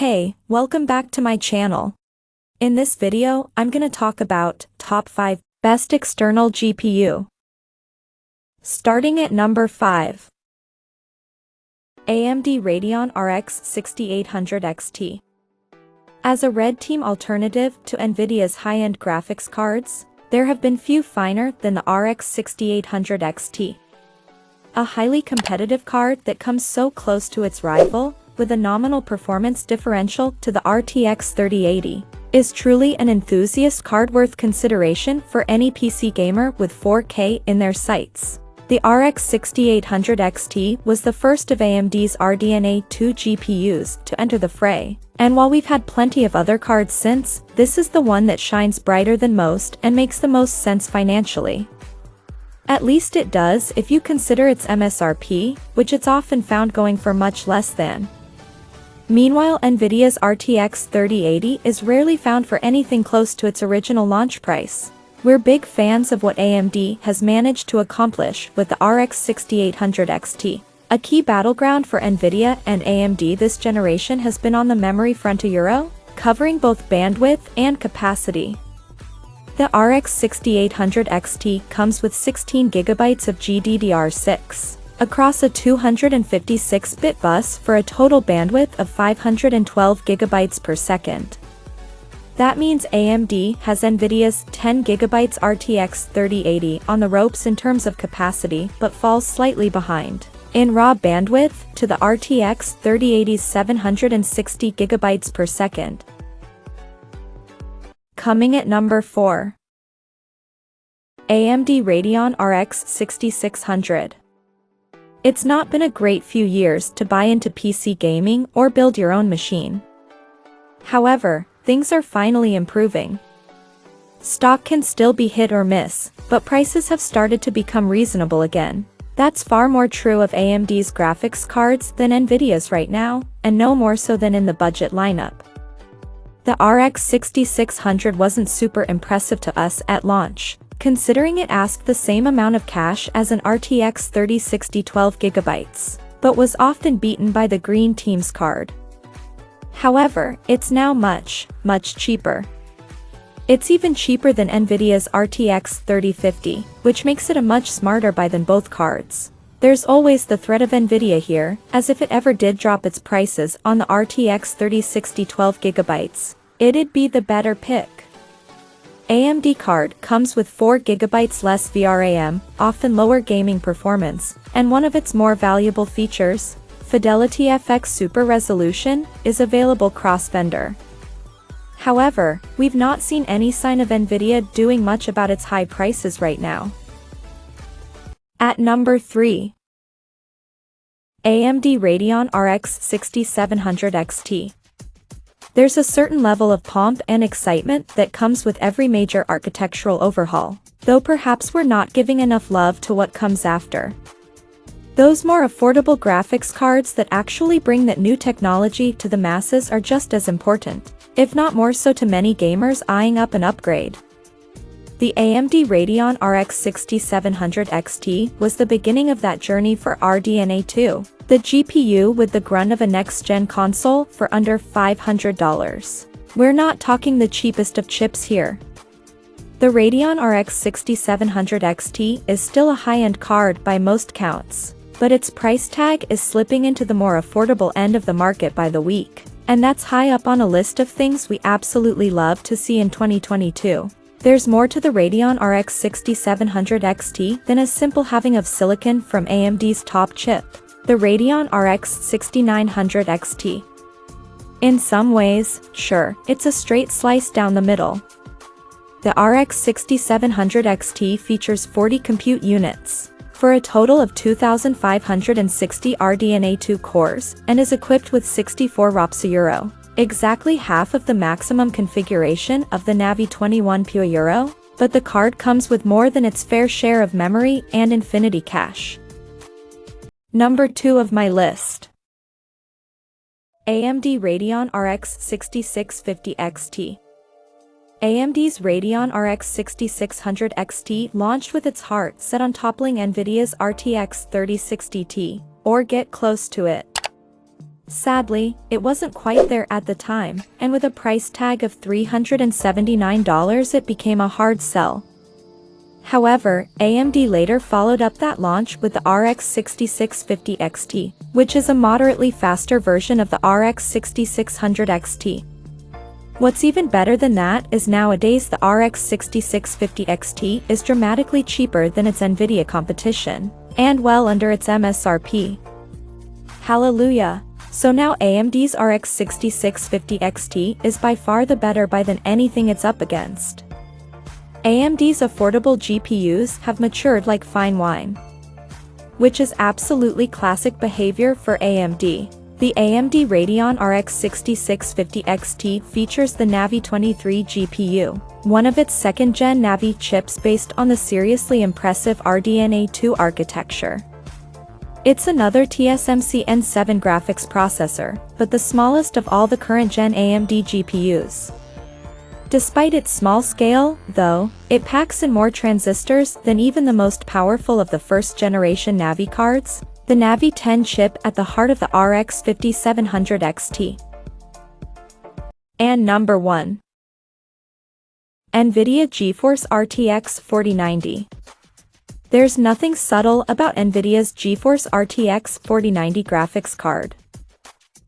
Hey, welcome back to my channel. In this video, I'm gonna talk about top 5 best external GPU. Starting at number 5. AMD Radeon RX 6800 XT. As a red team alternative to Nvidia's high-end graphics cards, there have been few finer than the RX 6800 XT. A highly competitive card that comes so close to its rival, with a nominal performance differential to the RTX 3080, is truly an enthusiast card worth consideration for any PC gamer with 4K in their sights. The RX 6800 XT was the first of AMD's RDNA 2 GPUs to enter the fray, and while we've had plenty of other cards since, this is the one that shines brighter than most and makes the most sense financially. At least it does if you consider its MSRP, which it's often found going for much less than. Meanwhile, Nvidia's RTX 3080 is rarely found for anything close to its original launch price. We're big fans of what AMD has managed to accomplish with the RX 6800 XT. A key battleground for Nvidia and AMD this generation has been on the memory front, covering both bandwidth and capacity. The RX 6800 XT comes with 16GB of GDDR6. Across a 256-bit bus for a total bandwidth of 512GB per second. That means AMD has Nvidia's 10GB RTX 3080 on the ropes in terms of capacity but falls slightly behind in raw bandwidth to the RTX 3080's 760GB per second. Coming at number 4. AMD Radeon RX 6600. It's not been a great few years to buy into PC gaming or build your own machine. However, things are finally improving. Stock can still be hit or miss, but prices have started to become reasonable again. That's far more true of AMD's graphics cards than Nvidia's right now, and no more so than in the budget lineup. The RX 6600 wasn't super impressive to us at launch, considering it asked the same amount of cash as an RTX 3060 12GB, but was often beaten by the Green Team's card. However, it's now much cheaper. It's even cheaper than Nvidia's RTX 3050, which makes it a much smarter buy than both cards. There's always the threat of Nvidia here, as if it ever did drop its prices on the RTX 3060 12GB, it'd be the better pick. AMD card comes with 4GB less VRAM, often lower gaming performance, and one of its more valuable features, Fidelity FX Super Resolution, is available cross-vendor. However, we've not seen any sign of Nvidia doing much about its high prices right now. At number 3. AMD Radeon RX 6700 XT. There's a certain level of pomp and excitement that comes with every major architectural overhaul, though perhaps we're not giving enough love to what comes after. Those more affordable graphics cards that actually bring that new technology to the masses are just as important, if not more so, to many gamers eyeing up an upgrade. The AMD Radeon RX 6700 XT was the beginning of that journey for RDNA 2, the GPU with the grunt of a next-gen console for under $500. We're not talking the cheapest of chips here. The Radeon RX 6700 XT is still a high-end card by most counts, but its price tag is slipping into the more affordable end of the market by the week, and that's high up on a list of things we absolutely love to see in 2022. There's more to the Radeon RX 6700 XT than a simple halving of silicon from AMD's top chip, the Radeon RX 6900 XT. In some ways, sure, it's a straight slice down the middle. The RX 6700 XT features 40 compute units, for a total of 2,560 RDNA 2 cores, and is equipped with 64 ROPS €, exactly half of the maximum configuration of the Navi 21 Pure Euro, but the card comes with more than its fair share of memory and infinity cache. Number 2 of my list. AMD Radeon RX 6650 XT. AMD's Radeon RX 6600 XT launched with its heart set on toppling Nvidia's RTX 3060 Ti, or get close to it. Sadly, it wasn't quite there at the time, and with a price tag of $379 it became a hard sell. However, AMD later followed up that launch with the RX 6650 XT, which is a moderately faster version of the RX 6600 XT. What's even better than that is nowadays the RX 6650 XT is dramatically cheaper than its Nvidia competition, and well under its MSRP. Hallelujah! So now AMD's RX 6650 XT is by far the better buy than anything it's up against. AMD's affordable GPUs have matured like fine wine, which is absolutely classic behavior for AMD. The AMD Radeon RX 6650 XT features the Navi 23 GPU, one of its second-gen Navi chips based on the seriously impressive RDNA 2 architecture. It's another TSMC N7 graphics processor, but the smallest of all the current-gen AMD GPUs. Despite its small scale, though, it packs in more transistors than even the most powerful of the first-generation Navi cards, the Navi 10 chip at the heart of the RX 5700 XT. And number 1. Nvidia GeForce RTX 4090. There's nothing subtle about Nvidia's GeForce RTX 4090 graphics card.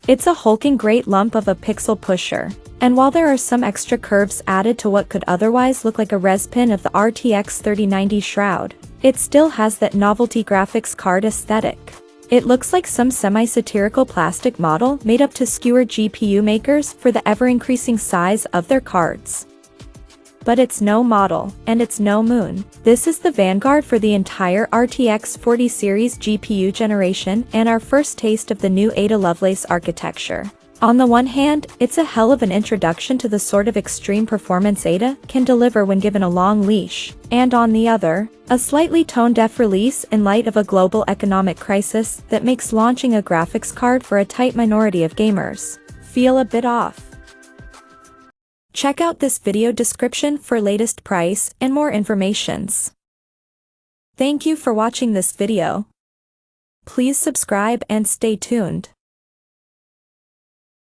It's a hulking great lump of a pixel pusher, and while there are some extra curves added to what could otherwise look like a res pin of the RTX 3090 shroud, it still has that novelty graphics card aesthetic. It looks like some semi-satirical plastic model made up to skewer GPU makers for the ever-increasing size of their cards. But it's no model, and it's no moon. This is the vanguard for the entire RTX 40 series GPU generation and our first taste of the new Ada Lovelace architecture. On the one hand, it's a hell of an introduction to the sort of extreme performance Ada can deliver when given a long leash, and on the other, a slightly tone-deaf release in light of a global economic crisis that makes launching a graphics card for a tight minority of gamers feel a bit off. Check out this video description for latest price and more informations. Thank you for watching this video. Please subscribe and stay tuned.